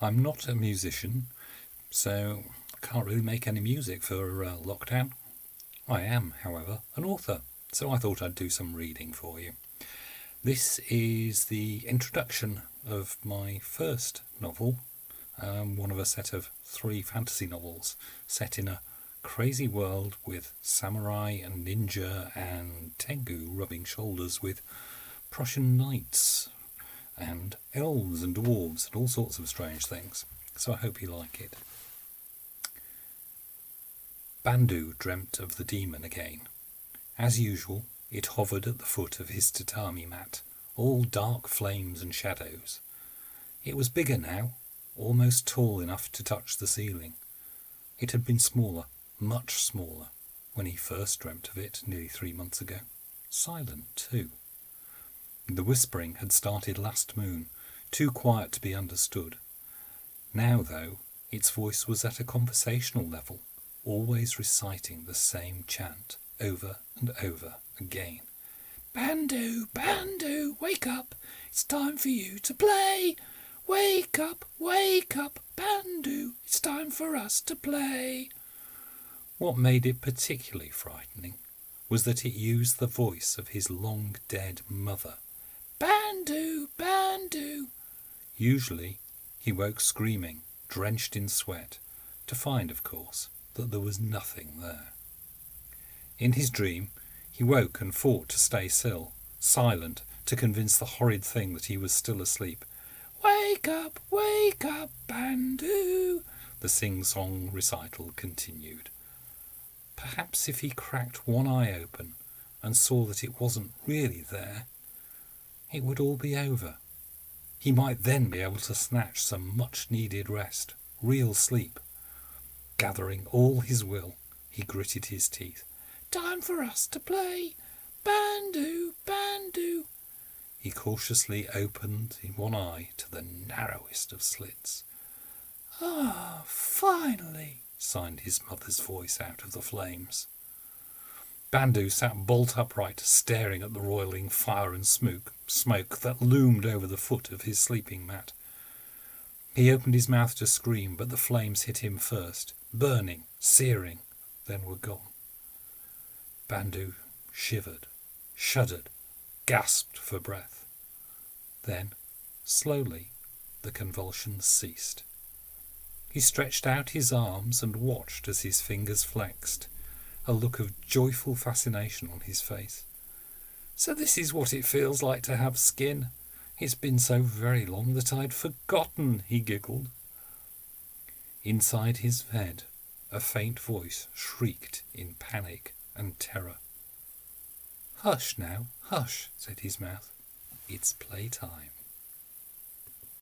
I'm not a musician, so I can't really make any music for lockdown. I am, however, an author, so I thought I'd do some reading for you. This is the introduction of my first novel, one of a set of 3 fantasy novels set in a crazy world with samurai and ninja and tengu rubbing shoulders with Prussian knights and elves and dwarves and all sorts of strange things. So I hope you like it. Bandu dreamt of the demon again. As usual, it hovered at the foot of his tatami mat, all dark flames and shadows. It was bigger now, almost tall enough to touch the ceiling. It had been smaller, much smaller, when he first dreamt of it nearly 3 months ago. Silent, too. The whispering had started last moon, too quiet to be understood. Now, though, its voice was at a conversational level, always reciting the same chant over and over again. "Bandu, Bandu, wake up! It's time for you to play! Wake up, Bandu! It's time for us to play!" What made it particularly frightening was that it used the voice of his long-dead mother. "Bandu, Bandu!" Usually he woke screaming, drenched in sweat, to find, of course, that there was nothing there. In his dream, he woke and fought to stay still, silent, to convince the horrid thing that he was still asleep. Wake up, Bandu!" the sing-song recital continued. Perhaps if he cracked one eye open and saw that it wasn't really there, it would all be over. He might then be able to snatch some much-needed rest, real sleep. Gathering all his will, he gritted his teeth. "Time for us to play! Bandu, Bandu!" He cautiously opened one eye to the narrowest of slits. "Ah, finally!" sighed his mother's voice out of the flames. Bandu sat bolt upright, staring at the roiling fire and smoke that loomed over the foot of his sleeping mat. He opened his mouth to scream, but the flames hit him first, burning, searing, then were gone. Bandu shivered, shuddered, gasped for breath. Then, slowly, the convulsions ceased. He stretched out his arms and watched as his fingers flexed, a look of joyful fascination on his face. "So this is what it feels like to have skin. It's been so very long that I'd forgotten," he giggled. Inside his head, a faint voice shrieked in panic and terror. "Hush now, hush," said his mouth. "It's playtime."